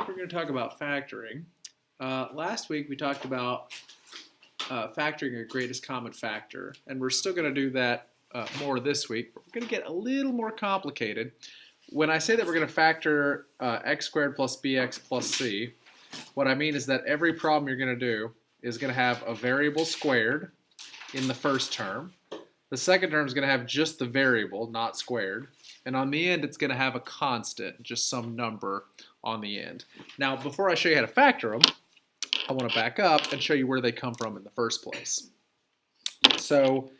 We're going to talk about factoring. Last week we talked about factoring a greatest common factor, and we're still going to do that more this week, but we're going to get a little more complicated. When I say that we're going to factor x squared plus bx plus c, what I mean is that every problem you're going to do is going to have a variable squared in the first term. The second term is going to have just the variable, not squared. And on the end, it's going to have a constant, just some number on the end. Now, before I show you how to factor them, I want to back up and show you where they come from in the first place. So,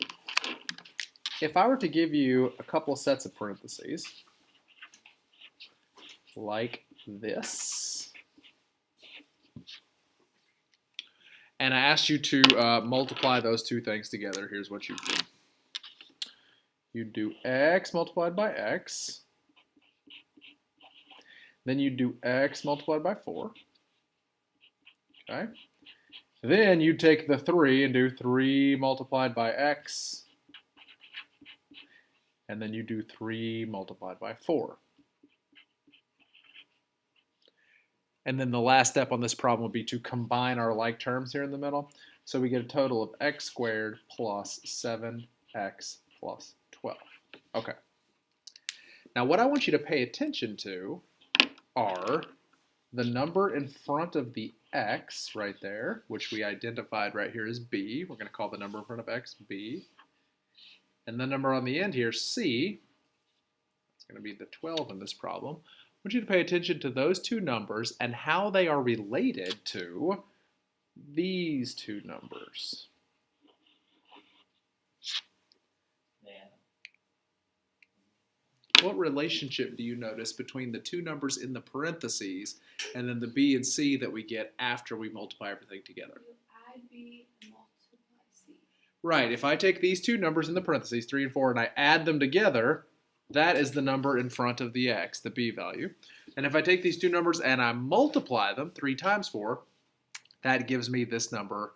if I were to give you a couple sets of parentheses, like this, and I asked you to multiply those two things together, here's what you do. You do x multiplied by x, then you do x multiplied by 4, okay? Then you take the 3 and do 3 multiplied by x, and then you do 3 multiplied by 4. And then the last step on this problem would be to combine our like terms here in the middle. So we get a total of x squared plus 7x plus 12. Okay. Now what I want you to pay attention to are the number in front of the x right there, which we identified right here as b. We're going to call the number in front of x b. And the number on the end here, c. It's going to be the 12 in this problem. I want you to pay attention to those two numbers and how they are related to these two numbers. What relationship do you notice between the two numbers in the parentheses and then the b and c that we get after we multiply everything together? You add b and multiply c. Right, if I take these two numbers in the parentheses, 3 and 4, and I add them together, that is the number in front of the x, the b value. And if I take these two numbers and I multiply them, 3 times 4, that gives me this number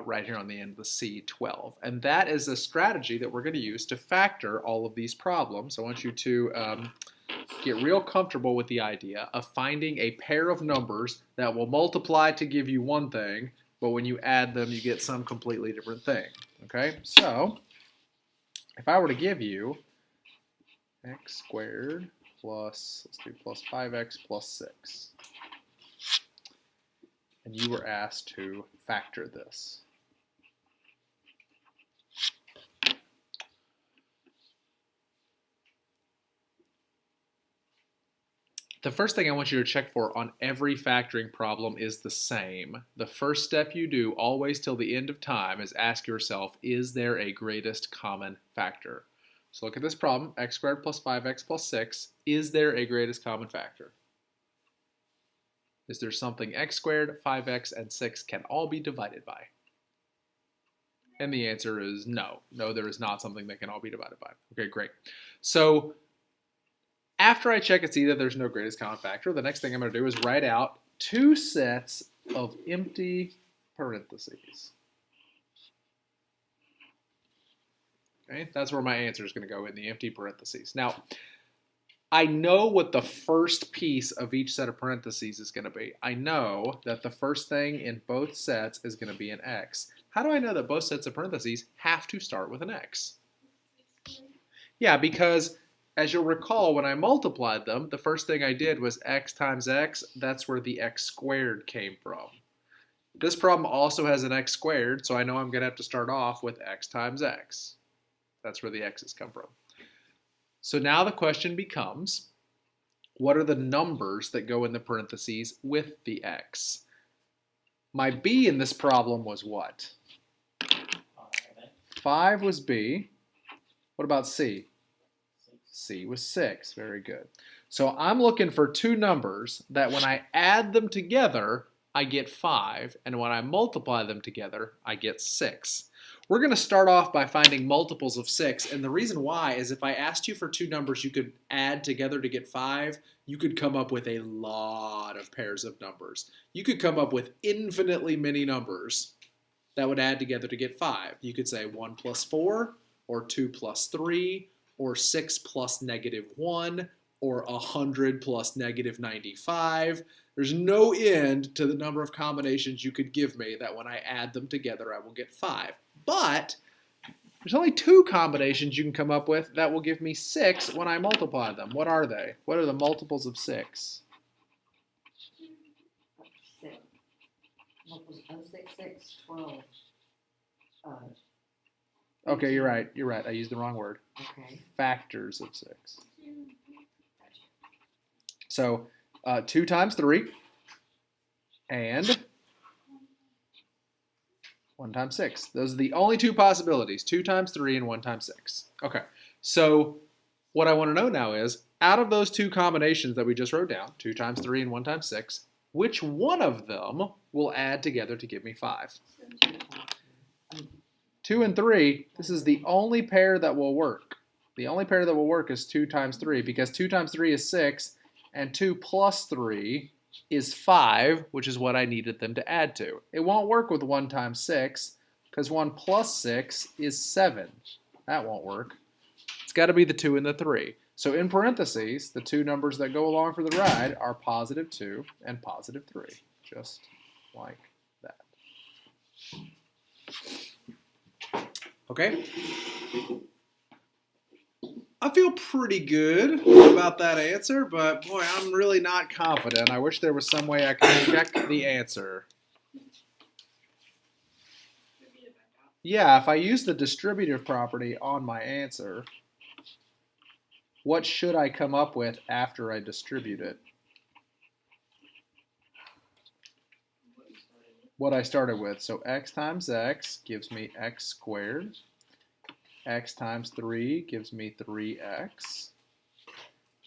right here on the end of the c, 12. And that is a strategy that we're going to use to factor all of these problems. I want you to get real comfortable with the idea of finding a pair of numbers that will multiply to give you one thing, but when you add them, you get some completely different thing. Okay, so if I were to give you x squared plus, let's do plus 5x plus 6. And you were asked to factor this. The first thing I want you to check for on every factoring problem is the same. The first step you do, always till the end of time, is ask yourself, is there a greatest common factor? So look at this problem, x squared plus 5x plus 6. Is there a greatest common factor? Is there something x squared, 5x, and 6 can all be divided by? And the answer is no. No, there is not something that can all be divided by. Okay, great. So after I check and see that there's no greatest common factor, the next thing I'm going to do is write out two sets of empty parentheses. Okay, that's where my answer is going to go, in the empty parentheses. Now, I know what the first piece of each set of parentheses is going to be. I know that the first thing in both sets is going to be an x. How do I know that both sets of parentheses have to start with an x? Yeah, because as you'll recall, when I multiplied them, the first thing I did was x times x. That's where the x squared came from. This problem also has an x squared, so I know I'm going to have to start off with x times x. That's where the x's come from. So now the question becomes, what are the numbers that go in the parentheses with the x? My b in this problem was what? 5 was b. What about c? C was 6. Very good. So I'm looking for two numbers that when I add them together, I get 5, and when I multiply them together, I get 6. We're going to start off by finding multiples of 6, and the reason why is if I asked you for two numbers you could add together to get 5, you could come up with a lot of pairs of numbers. You could come up with infinitely many numbers that would add together to get 5. You could say 1 plus 4, or 2 plus 3, or 6 plus -1, or 100 plus negative 95. There's no end to the number of combinations you could give me that when I add them together, I will get 5. But there's only 2 combinations you can come up with that will give me 6 when I multiply them. What are they? What are the multiples of 6? 6. Multiples of 6, 6, 12. Okay, you're right. You're right. I used the wrong word. Okay. Factors of 6. So 2 times 3 and 1 times 6. Those are the only 2 possibilities. 2 times 3 and 1 times 6. Okay, so what I want to know now is, out of those 2 combinations that we just wrote down, 2 times 3 and 1 times 6, which one of them will add together to give me 5? 2 and 3, this is the only pair that will work. The only pair that will work is 2 times 3, because 2 times 3 is 6, and 2 plus 3 is 5, which is what I needed them to add to. It won't work with 1 times 6, because 1 plus 6 is 7. That won't work. It's got to be the 2 and the 3. So in parentheses, the 2 numbers that go along for the ride are positive 2 and positive 3, just like that. Okay? I feel pretty good about that answer, but boy, I'm really not confident. I wish there was some way I could check the answer. Yeah, if I use the distributive property on my answer, what should I come up with after I distribute it? What I started with. So x times x gives me x squared. X times 3 gives me 3x.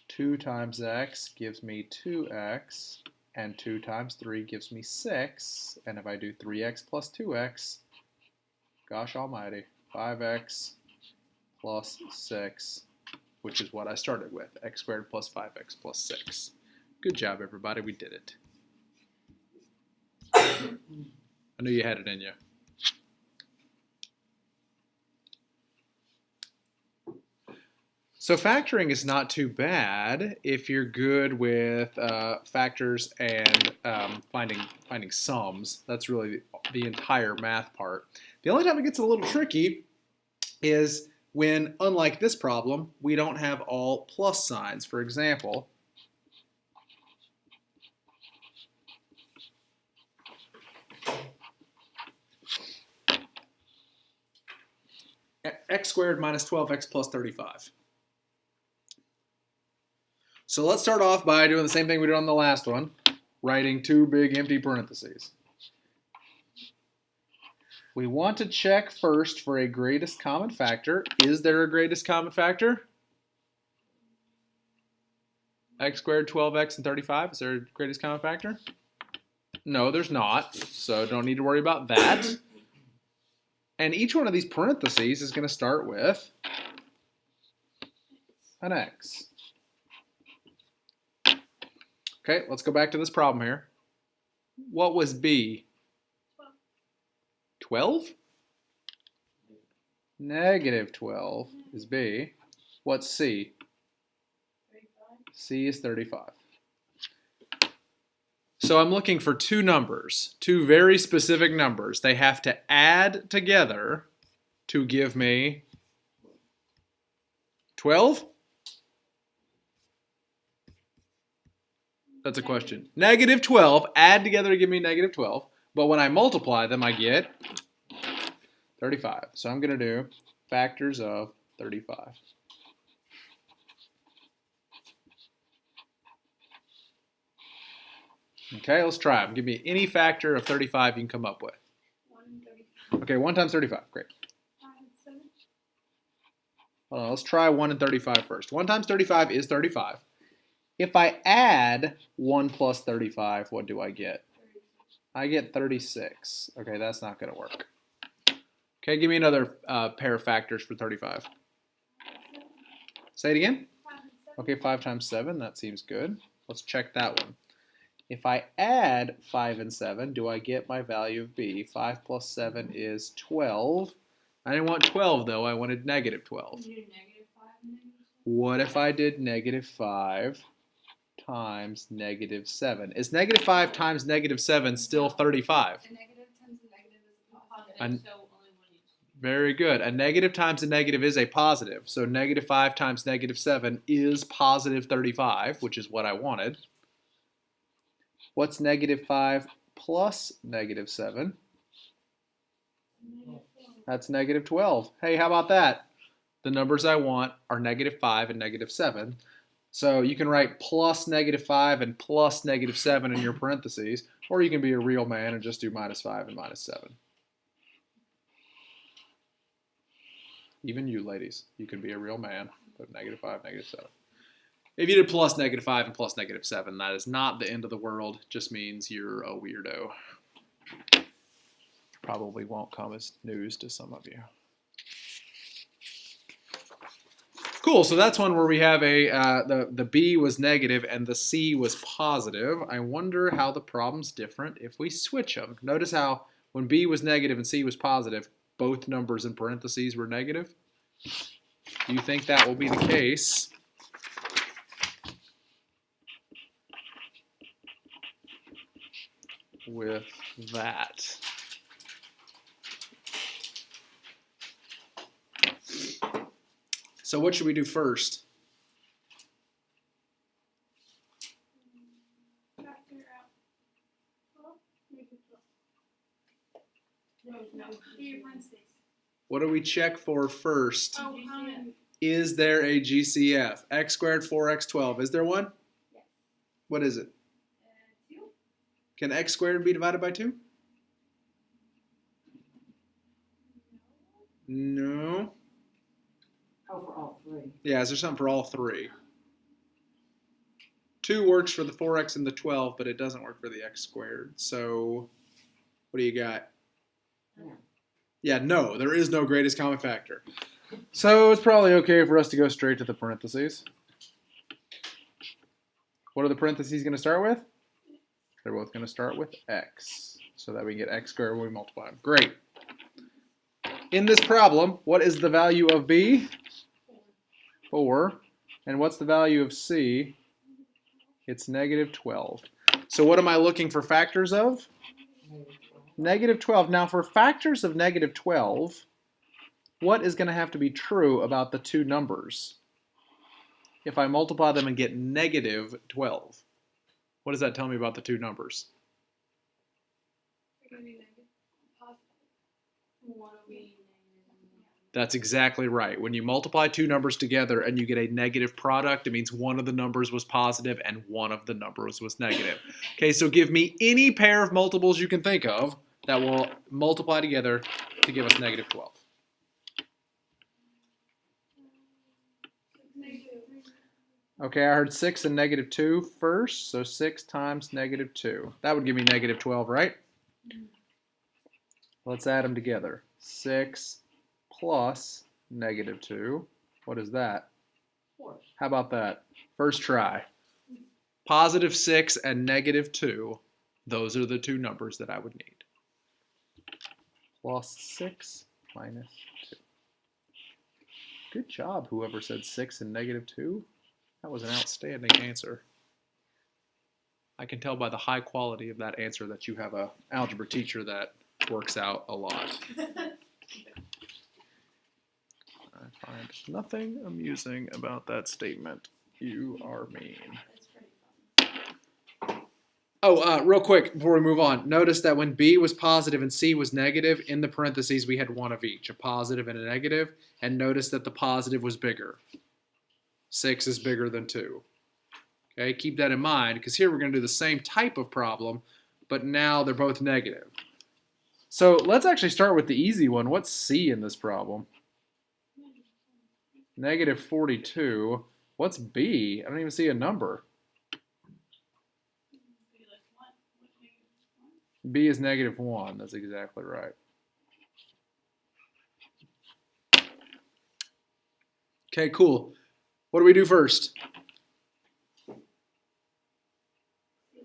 2 times x gives me 2x. And 2 times 3 gives me 6. And if I do 3x plus 2x, gosh almighty, 5x plus 6, which is what I started with. X squared plus 5x plus 6. Good job, everybody. We did it. I knew you had it in you. So factoring is not too bad if you're good with factors and finding sums. That's really the entire math part. The only time it gets a little tricky is when, unlike this problem, we don't have all plus signs. For example, x squared minus 12x plus 35. So let's start off by doing the same thing we did on the last one, writing 2 big empty parentheses. We want to check first for a greatest common factor. Is there a greatest common factor? X squared, 12x, and 35. Is there a greatest common factor? No, there's not, so don't need to worry about that. And each one of these parentheses is going to start with an x. Okay, let's go back to this problem here. What was B? 12? Negative 12 is B. What's C? 35. C is 35. So I'm looking for 2 numbers, 2 very specific numbers. They have to add together to give me 12? That's a question. Negative 12, add together to give me negative 12. But when I multiply them, I get 35. So I'm going to do factors of 35. Okay, let's try them. Give me any factor of 35 you can come up with. 135. Okay, 1 times 35. Great. 5 and 7. Hold on, let's try 1 and 35 first. 1 times 35 is 35. If I add 1 plus 35, what do I get? 36. I get 36. Okay, that's not going to work. Okay, give me another pair of factors for 35. 7. Say it again. 5 and 7. Okay, 5 times 7, that seems good. Let's check that one. If I add 5 and 7, do I get my value of B? 5 plus 7 is 12. I didn't want 12 though, I wanted negative 12. You do negative 5 and negative 7. What if I did -5 times -7? Is -5 times -7 still 35? A negative times a negative is a positive. And- So only one you. Very good. A negative times a negative is a positive. So -5 times -7 is positive 35, which is what I wanted. What's -5 plus -7? That's -12. Hey, how about that? The numbers I want are -5 and -7. So you can write plus -5 and plus -7 in your parentheses, or you can be a real man and just do -5 and -7. Even you ladies, you can be a real man, put -5, -7. If you did plus -5 and plus -7, that is not the end of the world. It just means you're a weirdo. Probably won't come as news to some of you. Cool, so that's one where we have the B was negative and the C was positive. I wonder how the problem's different if we switch them. Notice how when B was negative and C was positive, both numbers in parentheses were negative. Do you think that will be the case with that? So what should we do first? Factor out 12, negative 12. No, do your parentheses. What do we check for first? Oh, Is there a GCF? X squared 4x 12. Is there one? yes. What is it? 2. Can x squared be divided by 2? No. Oh, for all three. Yeah, is there something for all three? 2 works for the 4x and the 12, but it doesn't work for the x squared. So what do you got? No. Yeah, no, there is no greatest common factor. So it's probably okay for us to go straight to the parentheses. What are the parentheses going to start with? They're both going to start with x, so that we get x squared when we multiply them. Great. In this problem, what is the value of b? 4. And what's the value of c? It's -12. So what am I looking for factors of? -12. Now for factors of -12, what is going to have to be true about the two numbers? If I multiply them and get -12, what does that tell me about the two numbers? They're going to be negative. Positive. One will be That's exactly right. When you multiply two numbers together and you get a negative product, it means one of the numbers was positive and one of the numbers was negative. Okay, so give me any pair of multiples you can think of that will multiply together to give us -12. negative. Okay, I heard 6 and -2 first, so 6 times -2. That would give me -12, right? Let's add them together. 6 plus -2. What is that? 4. How about that? First try. +6 and -2. Those are the two numbers that I would need. +6 minus 2. Good job, whoever said 6 and -2. That was an outstanding answer. I can tell by the high quality of that answer that you have an algebra teacher that works out a lot. I find nothing amusing about that statement. You are mean. That's pretty fun. Oh, real quick before we move on, notice that when B was positive and C was negative, in the parentheses we had one of each, a positive and a negative, and notice that the positive was bigger. 6 is bigger than 2. Okay, keep that in mind, because here we're going to do the same type of problem, but now they're both negative. So let's actually start with the easy one. What's C in this problem? -42. What's B? I don't even see a number. Be like what? What negative 1? B is -1. That's exactly right. Okay, cool. What do we do first?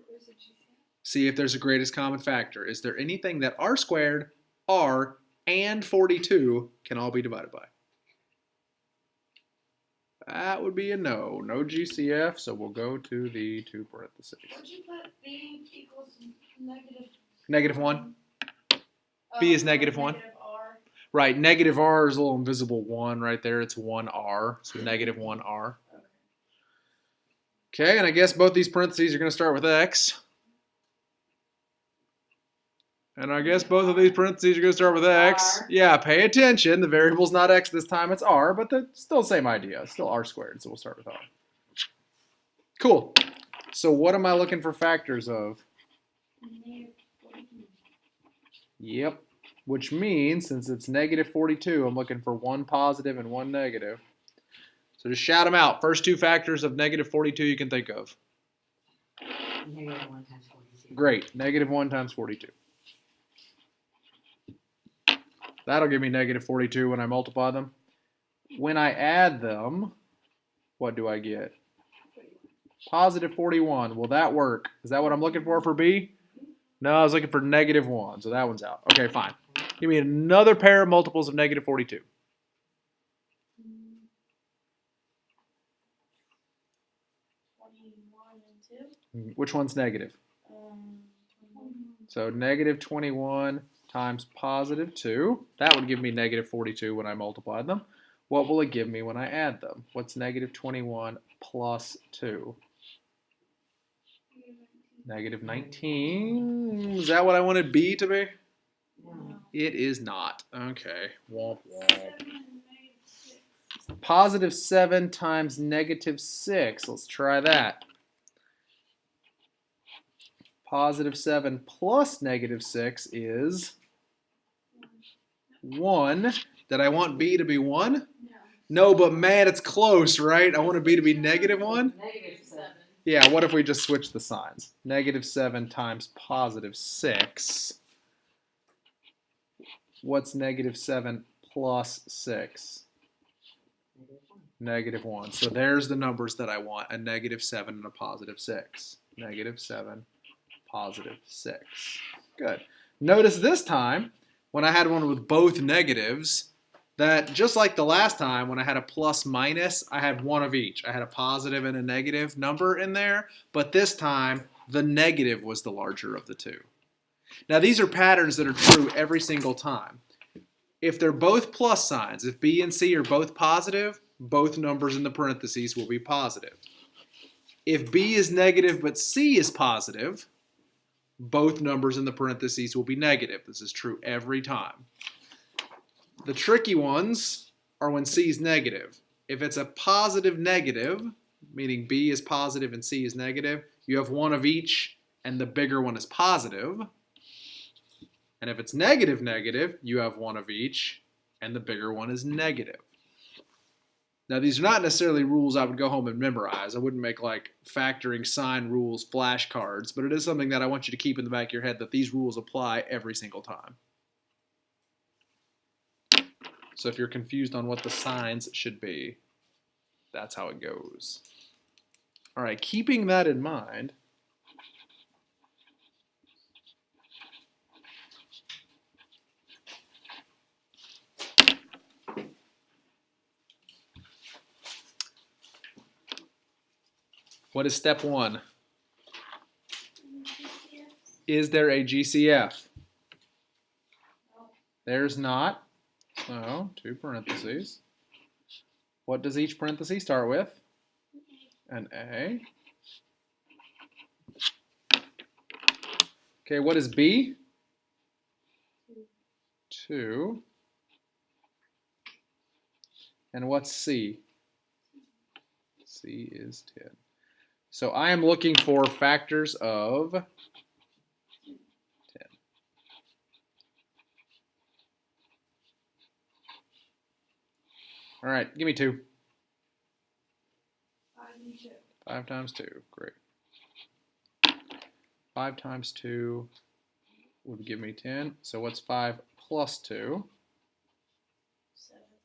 There's a GCF. See if there's a greatest common factor. Is there anything that r squared, r, and 42 can all be divided by? That would be a no. No GCF, so we'll go to the two parentheses. Would you put B equals negative? Negative 1. B is negative 1. Negative R. Right, negative R is a little invisible 1 right there. It's 1R, so negative 1R. Okay, and I guess both these parentheses are going to start with X. And I guess both of these parentheses are going to start with X. R. Yeah, pay attention. The variable's not X this time, it's R, but that's still the same idea. It's still R squared, so we'll start with R. Cool. So what am I looking for factors of? Yep. Which means, since it's negative 42, I'm looking for one positive and one negative. So just shout them out. First two factors of negative 42 you can think of. Negative 1 times 42. Great. Negative 1 times 42. That'll give me negative 42 when I multiply them. When I add them, what do I get? Positive 41. Will that work? Is that what I'm looking for B? No, I was looking for negative 1, so that one's out. Okay, fine. Give me another pair of multiples of negative 42. 21 and 2. Which one's negative? So negative 21 times positive 2. That would give me negative 42 when I multiplied them. What will it give me when I add them? What's negative 21 plus 2? Negative 19. Is that what I wanted B to be? No. It is not. Okay. Womp womp. Positive 7 times negative 6. Let's try that. Positive 7 plus negative 6 is 1. Did I want B to be 1? No. No, but man, it's close, right? I want B to be negative 1? Negative 7. Yeah, what if we just switch the signs? Negative 7 times positive 6. What's negative 7 plus 6? Negative 1. So there's the numbers that I want, a negative 7 and a positive 6. Negative 7, positive 6. Good. Notice this time, when I had one with both negatives, that just like the last time when I had a plus minus, I had one of each. I had a positive and a negative number in there, but this time the negative was the larger of the two. Now these are patterns that are true every single time. If they're both plus signs, if B and C are both positive, both numbers in the parentheses will be positive. If B is negative but C is positive, both numbers in the parentheses will be negative. This is true every time. The tricky ones are when C is negative. If it's a positive negative, meaning B is positive and C is negative, you have one of each and the bigger one is positive. And if it's negative negative, you have one of each and the bigger one is negative. Now these are not necessarily rules I would go home and memorize. I wouldn't make like factoring sign rules flashcards, but it is something that I want you to keep in the back of your head that these rules apply every single time. So if you're confused on what the signs should be, that's how it goes. All right, keeping that in mind, what is step 1? Is there a GCF? No. There's not. So, two parentheses. What does each parenthesis start with? An A. Okay, what is B? 2. And what's C? C is 10. So I am looking for factors of 10. All right, give me 2. 5 and 2. 5 times 2, great. 5 times 2 would give me 10. So what's 5 plus 2?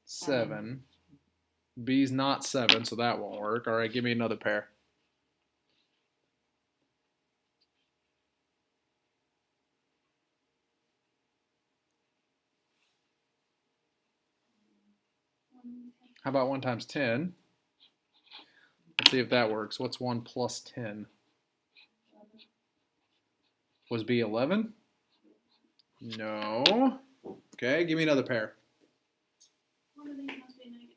7. B's not 7, so that won't work. All right, give me another pair. How about 1 times 10? See if that works. What's 1 plus 10? Was B 11? No. Okay, give me another pair. One of these must be negative.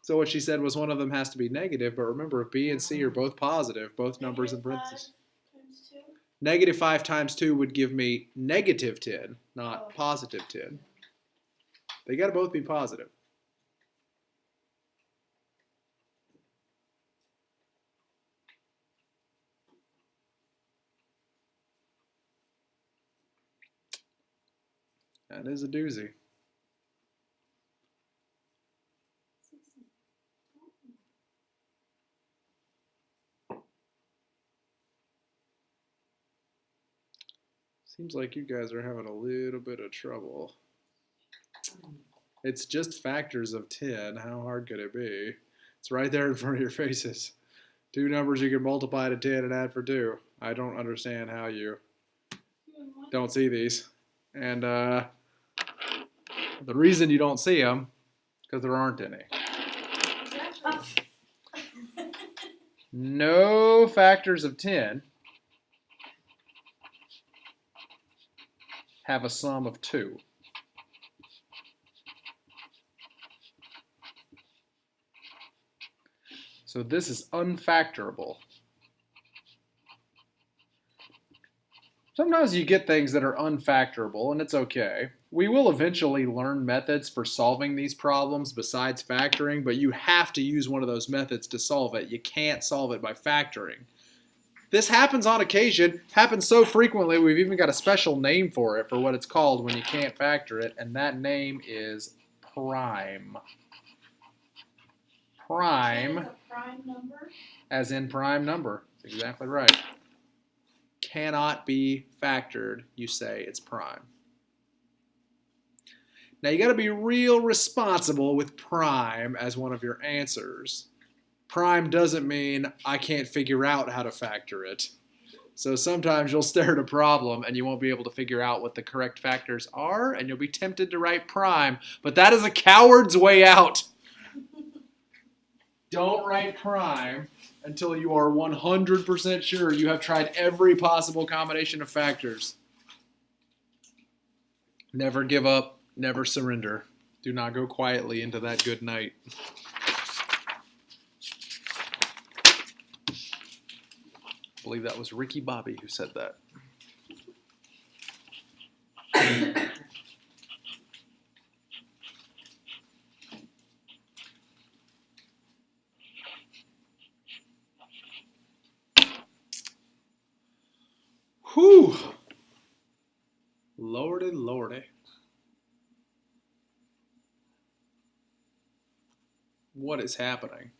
So what she said was one of them has to be negative, but remember, if B and C are both positive, both numbers in parentheses. Times 2. Negative 5 times 2 would give me negative 10, not positive 10. They got to both be positive. That is a doozy. Seems like you guys are having a little bit of trouble. It's just factors of 10. How hard could it be? It's right there in front of your faces. Two numbers you can multiply to 10 and add for 2. I don't understand how you don't see these. And the reason you don't see them is because there aren't any. No factors of 10 have a sum of 2. So this is unfactorable. Sometimes you get things that are unfactorable, and it's okay. We will eventually learn methods for solving these problems besides factoring, but you have to use one of those methods to solve it. You can't solve it by factoring. This happens on occasion, happens so frequently we've even got a special name for it, for what it's called when you can't factor it, and that name is prime. Prime. Is a prime number? As in prime number. That's exactly right. Cannot be factored, you say it's prime. Now you got to be real responsible with prime as one of your answers. Prime doesn't mean I can't figure out how to factor it. So sometimes you'll stare at a problem and you won't be able to figure out what the correct factors are, and you'll be tempted to write prime, but that is a coward's way out. Don't write prime until you are 100% sure you have tried every possible combination of factors. Never give up, never surrender. Do not go quietly into that good night. I believe that was Ricky Bobby who said that. Whew. Lordy, lordy. What is happening?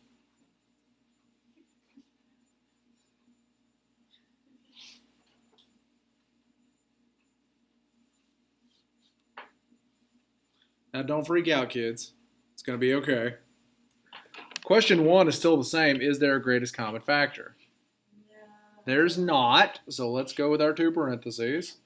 Now don't freak out, kids. It's going to be okay. Question 1 is still the same. Is there a greatest common factor? Yeah. There's not, so let's go with our 2 parentheses.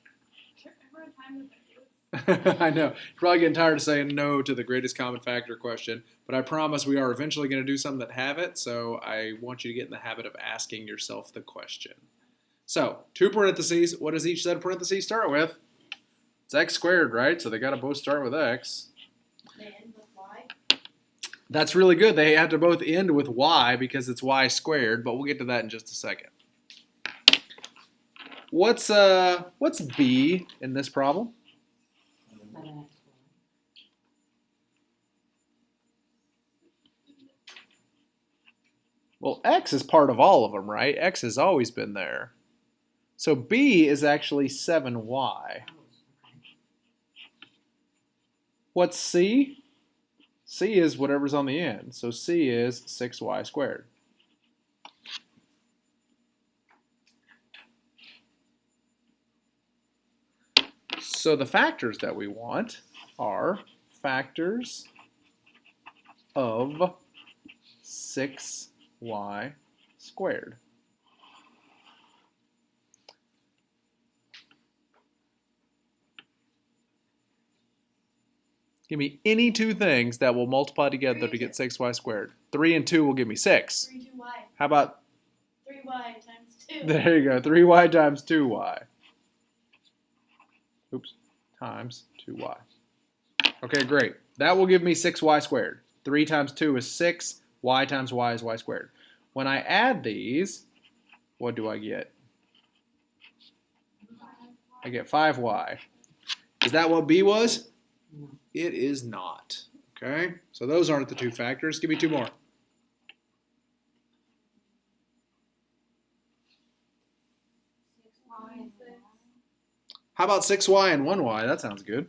I know. You're probably getting tired of saying no to the greatest common factor question, but I promise we are eventually going to do some that have it, so I want you to get in the habit of asking yourself the question. So, 2 parentheses. What does each set of parentheses start with? It's x squared, right? So they got to both start with x. They end with y. That's really good. They have to both end with y because it's y squared, but we'll get to that in just a second. What's b in this problem? Well, x is part of all of them, right? X has always been there. So b is actually 7y. What's c? C is whatever's on the end. So c is 6y squared. So the factors that we want are factors of 6y squared. Give me any two things that will multiply together to get 6y squared. 3 and 2 will give me 6. 3, 2y. How about, 3y times 2. there you go, 3y times 2y. Oops, times 2y. Okay, great. That will give me 6y squared. 3 times 2 is 6. Y times y is y squared. When I add these, what do I get? I get 5y. Is that what b was? No. It is not. Okay, so those aren't the two factors. Give me two more. How about 6y and 1y? That sounds good.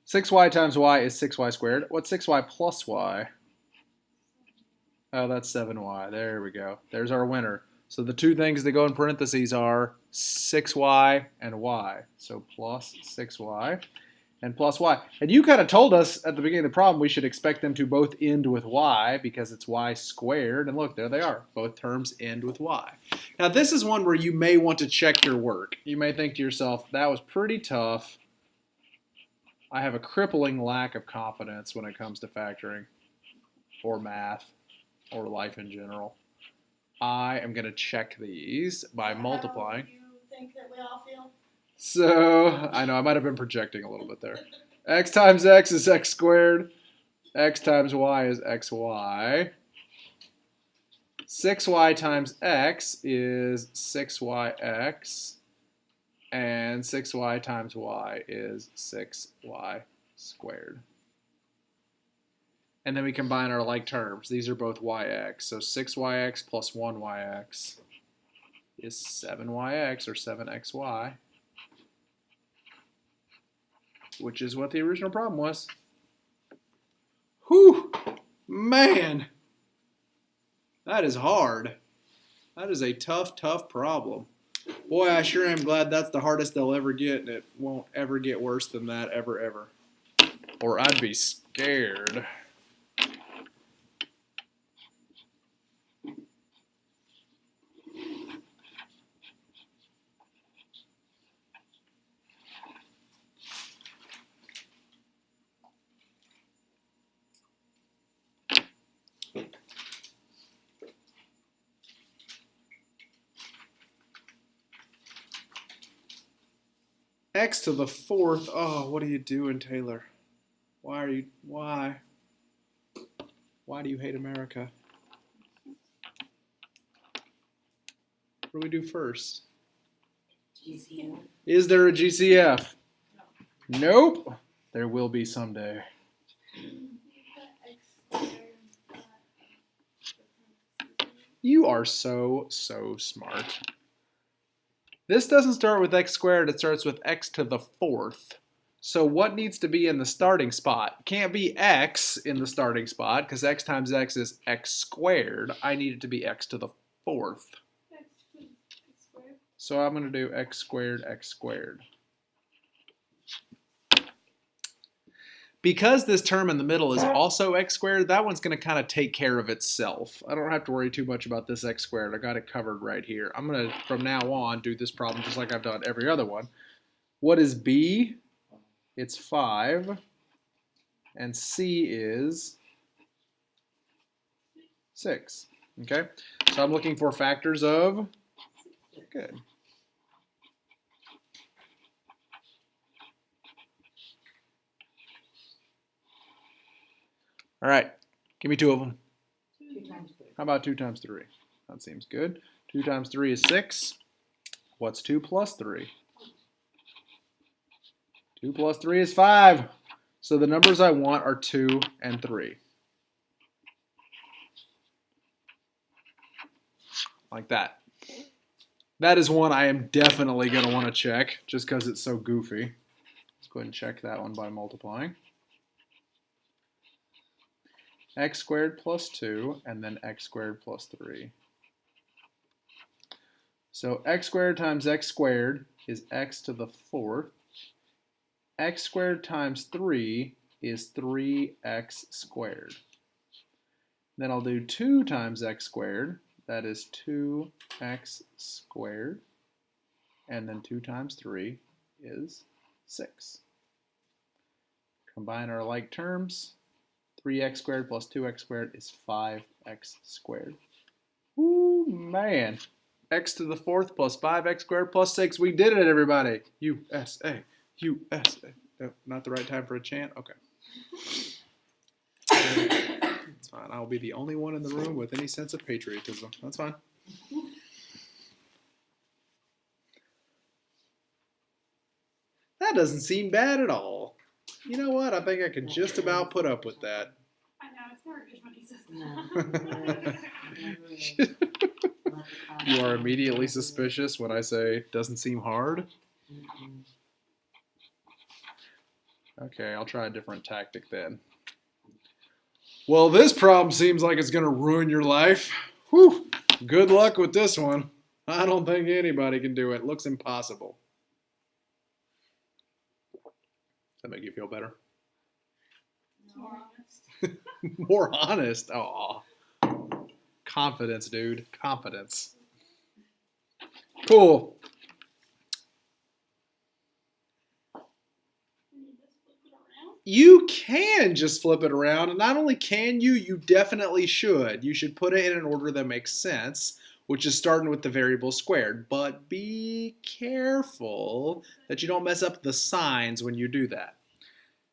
Six y times y is 6y squared. What's 6y plus y? Oh, that's 7y. There we go. There's our winner. So the two things that go in parentheses are 6y and y. So plus 6y and plus y. And you kind of told us at the beginning of the problem we should expect them to both end with y because it's y squared. And look, there they are. Both terms end with y. Now this is one where you may want to check your work. You may think to yourself, that was pretty tough. I have a crippling lack of confidence when it comes to factoring or math or life in general. I am going to check these by multiplying. How do you think that we all feel? So, I know I might have been projecting a little bit there. X times x is x squared. X times y is xy. 6y times x is 6yx. And 6y times y is 6y squared. And then we combine our like terms. These are both yx. So 6yx plus 1yx is 7yx or 7xy, which is what the original problem was. Whew! Man! That is hard. That is a tough, tough problem. Boy, I sure am glad that's the hardest they'll ever get, and it won't ever get worse than that, ever, ever. Or I'd be scared. X to the fourth. Oh, what are you doing, Taylor? Why do you hate America? What do we do first? GCM. Is there a GCF? Nope. There will be someday. You are so smart. This doesn't start with x squared, it starts with x to the fourth. So what needs to be in the starting spot? Can't be x in the starting spot because x times x is x squared. I need it to be x to the fourth. So I'm going to do x squared, x squared. Because this term in the middle is also x squared, that one's going to kind of take care of itself. I don't have to worry too much about this x squared. I got it covered right here. I'm going to, from now on, do this problem just like I've done every other one. What is b? It's 5. And c is 6. Okay? So I'm looking for factors of, good. All right, give me two of them. 2 times 3. How about 2 times 3? That seems good. 2 times 3 is 6. What's 2 plus 3? 2 plus 3 is 5. So the numbers I want are 2 and 3. Like that. That is one I am definitely going to want to check just because it's so goofy. Let's go ahead and check that one by multiplying. X squared plus 2 and then x squared plus 3. So x squared times x squared is x to the fourth. X squared times 3 is 3x squared. Then I'll do 2 times x squared. That is 2x squared. And then 2 times 3 is 6. Combine our like terms. 3x squared plus 2x squared is 5x squared. Ooh, man. X to the 4th plus 5x squared plus 6. We did it, everybody. USA. USA. Oh, not the right time for a chant? Okay. It's fine. I'll be the only one in the room with any sense of patriotism. That's fine. That doesn't seem bad at all. You know what? I think I could just about put up with that. I know, it's never good when he says that. You are immediately suspicious when I say doesn't seem hard. Okay, I'll try a different tactic then. Well, this problem seems like it's going to ruin your life. Whew, good luck with this one. I don't think anybody can do it. Looks impossible. Does that make you feel better? More honest. More honest? Aw. Confidence, dude. Confidence. Cool. You can just flip it around, and not only can you, you definitely should. You should put it in an order that makes sense, which is starting with the variable squared. But be careful that you don't mess up the signs when you do that.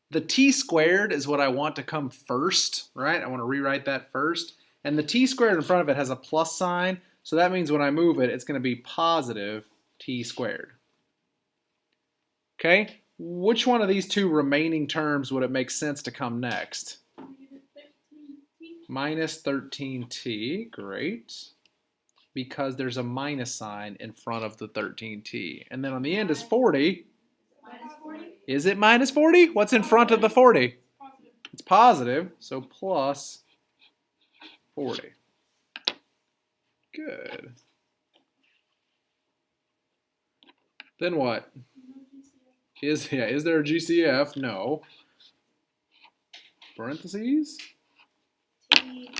The t squared is what I want to come first, right? I want to rewrite that first. And the t squared in front of it has a plus sign, so that means when I move it, it's going to be positive t squared. Okay? Which one of these two remaining terms would it make sense to come next? Minus 13t, great. Because there's a minus sign in front of the 13t. And then on the end is 40. Minus 40? Is it minus 40? What's in front of the 40? Positive. It's positive, so plus 40. Good. Then what? Is there a GCF? No. Parentheses? T.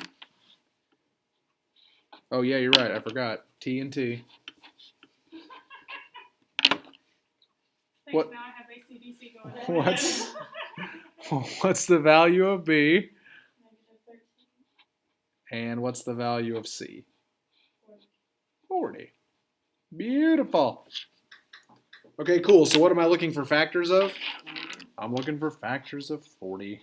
Oh yeah, you're right. I forgot. T and T. Thanks, What? now I have ACDC going on. What's the value of B? -13. And what's the value of C? 40. Beautiful. Okay, cool. So what am I looking for factors of? I'm looking for factors of 40.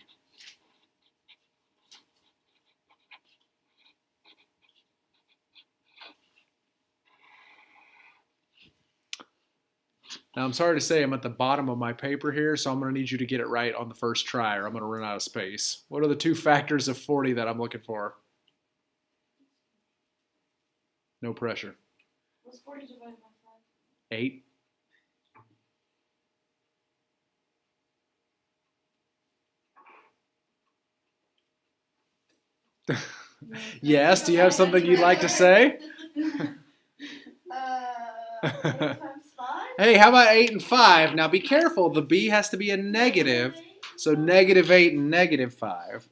Now, I'm sorry to say I'm at the bottom of my paper here, so I'm going to need you to get it right on the first try, or I'm going to run out of space. What are the two factors of 40 that I'm looking for? No pressure. What's 40 divided by 8. Yes, do you have something you'd like to say? 8 times 5? Hey, how about 8 and 5? Now be careful, the B has to be a negative, so -8 and -5.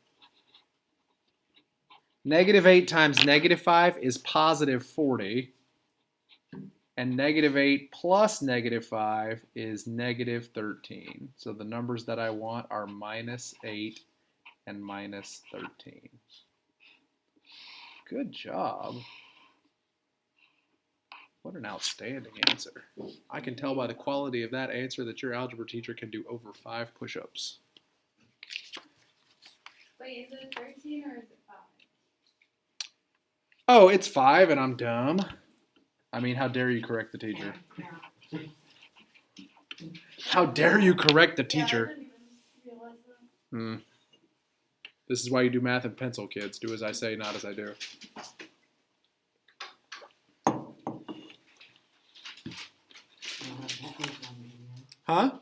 -8 times -5 is positive 40, and -8 plus -5 is -13. So the numbers that I want are -8 and -13. Good job. What an outstanding answer. I can tell by the quality of that answer that your algebra teacher can do over 5 push-ups. Wait, is it 13 or is it 5? Oh, it's 5 and I'm dumb. I mean, how dare you correct the teacher? How dare you correct the teacher? Yeah, I didn't even realize that. This is why you do math in pencil, kids. Do as I say, not as I do. Huh?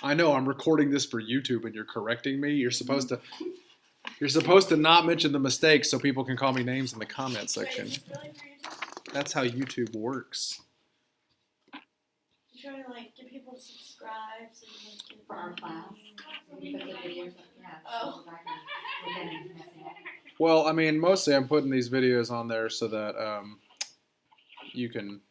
I know, I'm recording this for YouTube and you're correcting me. You're supposed to not mention the mistakes so people can call me names in the comment section. Wait, is this really for YouTube? That's how YouTube works. You trying to like get people to subscribe so you can get For our class. Oh. Well, I mean, mostly I'm putting these videos on there so that You can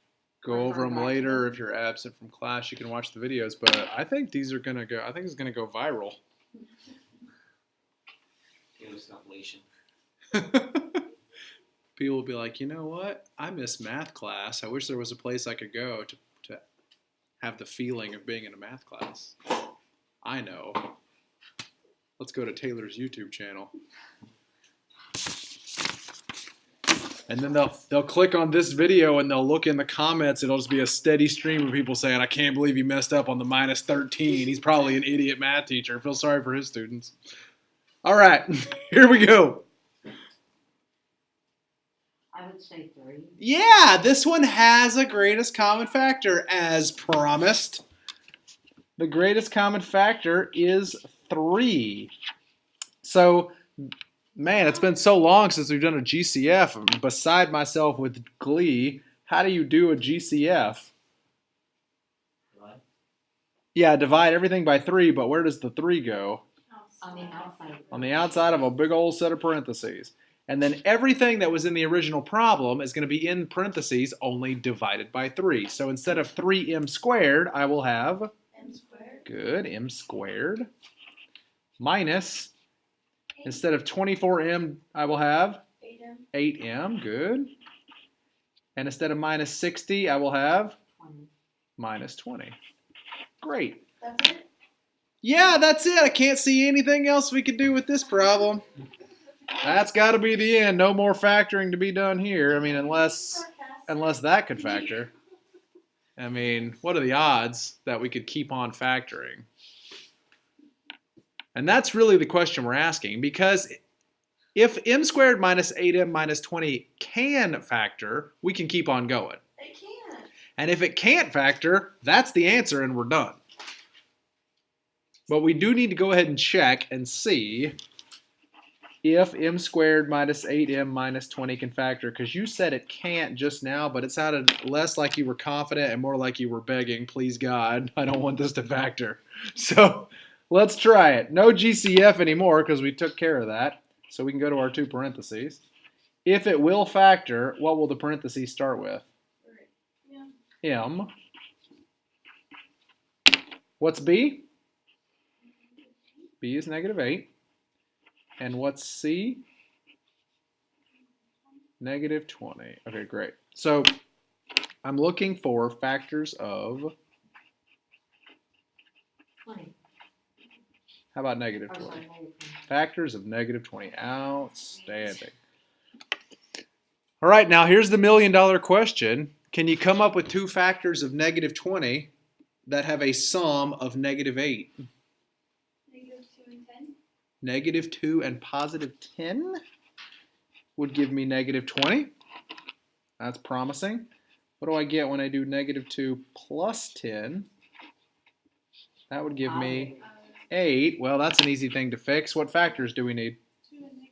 go over them later. If you're absent from class, you can watch the videos. But I think these are gonna go. I think it's gonna go viral. People will be like, you know what? I miss math class. I wish there was a place I could go to have the feeling of being in a math class. I know. Let's go to Taylor's YouTube channel. And then they'll click on this video and they'll look in the comments. It'll just be a steady stream of people saying, I can't believe he messed up on the -13. He's probably an idiot math teacher. I feel sorry for his students. All right, here we go. I would say 3. Yeah, this one has a greatest common factor as promised. The greatest common factor is 3. So, man, it's been so long since we've done a GCF. I'm beside myself with glee. How do you do a GCF? What? Yeah, divide everything by 3, but where does the 3 go? On the outside. On the outside of a big old set of parentheses. And then everything that was in the original problem is going to be in parentheses, only divided by 3. So instead of 3m squared, I will have M squared. good, m squared, minus, instead of 24m, I will have 8M. 8m, good. And instead of minus 60, I will have 20. minus 20. Great. That's it? Yeah, that's it. I can't see anything else we could do with this problem. That's got to be the end. No more factoring to be done here. I mean, unless that could factor. I mean, what are the odds that we could keep on factoring? And that's really the question we're asking, because if m squared minus 8m minus 20 can factor, we can keep on going. It can. And if it can't factor, that's the answer and we're done. But we do need to go ahead and check and see if m squared minus 8m minus 20 can factor, because you said it can't just now, but it sounded less like you were confident and more like you were begging, please God, I don't want this to factor. So let's try it. No GCF anymore because we took care of that. So we can go to our 2 parentheses. If it will factor, what will the parentheses start with? Yeah. M. What's B? B is -8. And what's C? -20. Okay, great. So I'm looking for factors of, 20. how about -20? Or sorry, -20. Factors of -20. Outstanding. All right, now here's the $1 million question. Can you come up with 2 factors of -20 that have a sum of -8? -2 and 10. -2 and +10 would give me -20. That's promising. What do I get when I do -2 plus 10? That would give me 8. Well, that's an easy thing to fix. What factors do we need? 2 and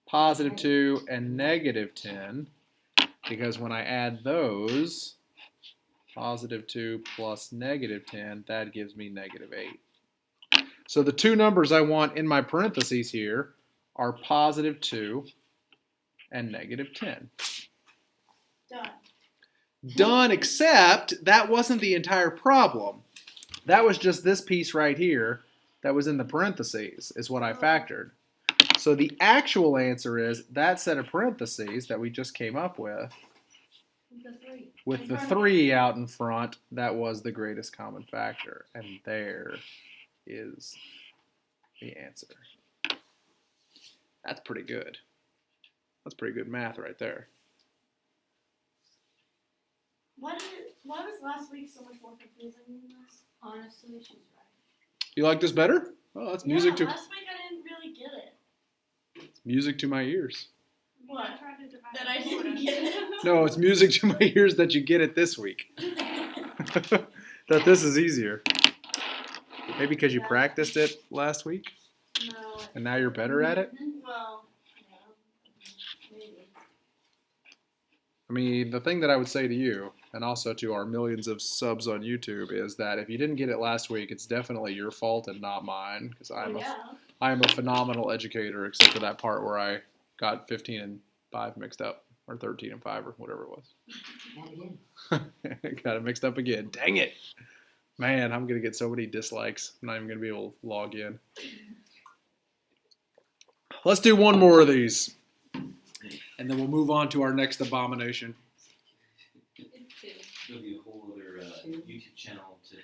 +2 and -10. Because when I add those, +2 plus -10, that gives me -8. So the 2 numbers I want in my parentheses here are +2 and -10. Done. Done, except that wasn't the entire problem. That was just this piece right here that was in the parentheses is what I factored. So the actual answer is that set of parentheses that we just came up with, The 3. with the 3 out in front, that was the greatest common factor. And there is the answer. That's pretty good. That's pretty good math right there. Why was last week so much more confusing than this? Honestly, she's right. You like this better? Oh, that's music to last week I didn't really get it. it's music to my ears. What? That I didn't get it? No, it's music to my ears that you get it this week. That this is easier. Maybe because you practiced it last week No. and now you're better at it? Well, yeah. Maybe. I mean, the thing that I would say to you, and also to our millions of subs on YouTube, is that if you didn't get it last week, it's definitely your fault and not mine, because I am a phenomenal educator, except for that part where I got 15 and 5 mixed up. or 13 and 5 or whatever it was. And again. Got it mixed up again. Dang it. Man, I'm going to get so many dislikes. I'm not even going to be able to log in. Let's do one more of these. And then we'll move on to our next abomination. It's 2. There'll be a whole other YouTube channel to.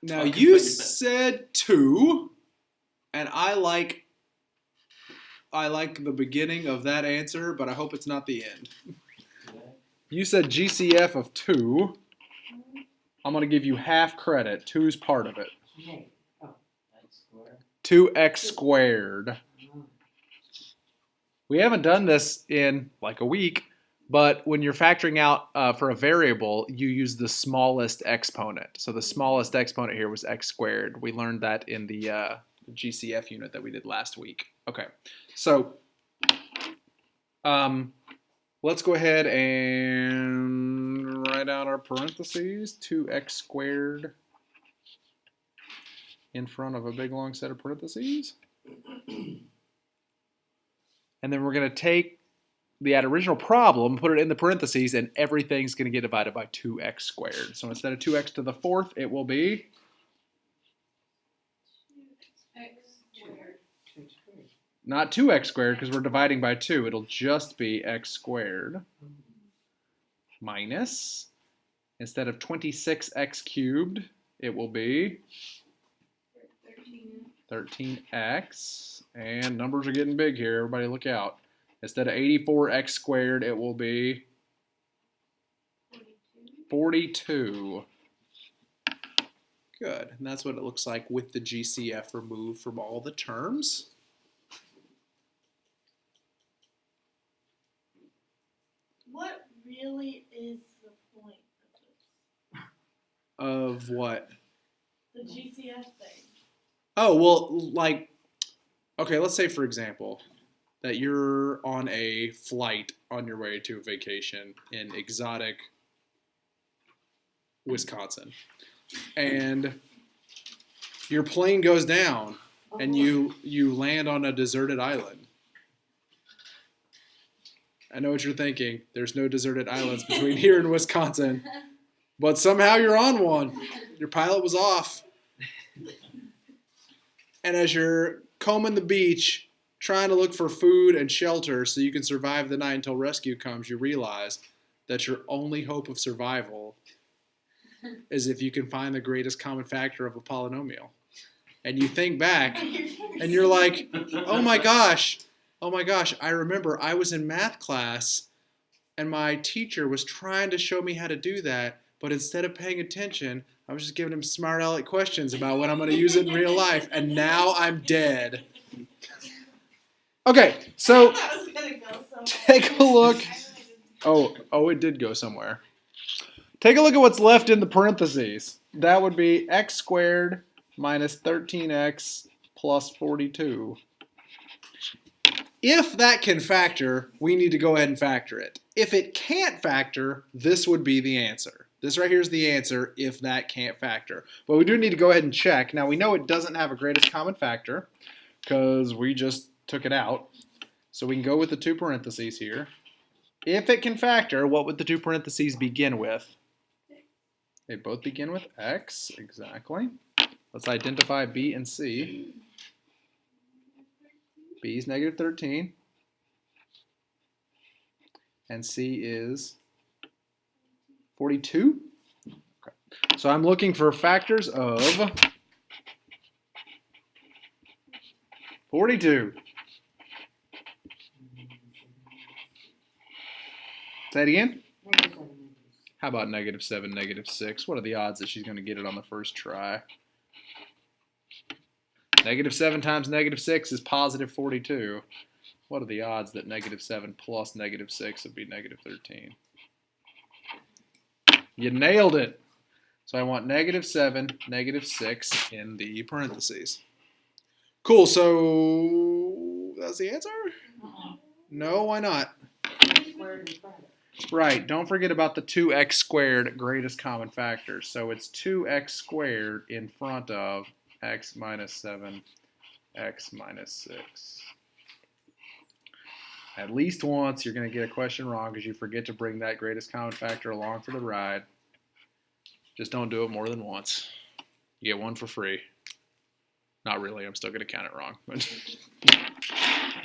Now, you said 2, and I like the beginning of that answer, but I hope it's not the end. You said GCF of 2. I'm going to give you half credit. 2 is part of it. Hey. Oh. 2x squared. Oh. We haven't done this in like a week, but when you're factoring out for a variable, you use the smallest exponent. So the smallest exponent here was x squared. We learned that in the GCF unit that we did last week. Okay, so let's go ahead and write out our parentheses. 2x squared in front of a big long set of parentheses. And then we're going to take that original problem, put it in the parentheses, and everything's going to get divided by 2x squared. So instead of 2x to the 4th, it will be? X squared. Not 2x squared, because we're dividing by 2. It'll just be x squared minus, instead of 26x cubed, it will be 13. 13x. And numbers are getting big here. Everybody look out. Instead of 84x squared, it will be 42. Good. And that's what it looks like with the GCF removed from all the terms. What really is the point of Of what? this? The GCF thing. Oh, well, like, okay, let's say, for example, that you're on a flight on your way to a vacation in exotic Wisconsin. And your plane goes down and you land on a deserted island. I know what you're thinking. There's no deserted islands between here and Wisconsin. But somehow you're on one. Your pilot was off. And as you're combing the beach, trying to look for food and shelter so you can survive the night until rescue comes, you realize that your only hope of survival is if you can find the greatest common factor of a polynomial. And you think back, and you're like, oh my gosh, I remember I was in math class, and my teacher was trying to show me how to do that, but instead of paying attention, I was just giving him smart aleck questions about when I'm going to use it in real life, and now I'm dead. Okay, so That was gonna go somewhere. take a look. Oh, it did go somewhere. Take a look at what's left in the parentheses. That would be x squared minus 13x plus 42. If that can factor, we need to go ahead and factor it. If it can't factor, this would be the answer. This right here is the answer if that can't factor. But we do need to go ahead and check. Now we know it doesn't have a greatest common factor because we just took it out. So we can go with the 2 parentheses here. If it can factor, what would the 2 parentheses begin with? They both begin with x, exactly. Let's identify B and C. B is negative 13. And C is 42. Okay. So I'm looking for factors of 42. Say it again. How about negative 7, negative 6? What are the odds that she's going to get it on the first try? Negative 7 times negative 6 is positive 42. What are the odds that negative 7 plus negative 6 would be negative 13? You nailed it. So I want negative 7, negative 6 in the parentheses. Cool, so that's the answer? No, why not? Squared in front of it. Right, don't forget about the 2x squared greatest common factor. So it's 2x squared in front of x minus 7, x minus 6. At least once, you're going to get a question wrong because you forget to bring that greatest common factor along for the ride. Just don't do it more than once. You get one for free. Not really. I'm still going to count it wrong. But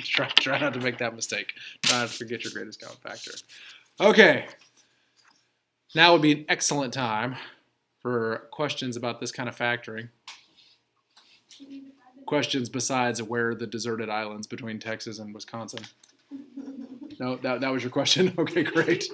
try not to make that mistake. Try not to forget your greatest common factor. Okay. Now would be an excellent time for questions about this kind of factoring. Questions besides where are the deserted islands between Texas and Wisconsin? No, that was your question? Okay, great.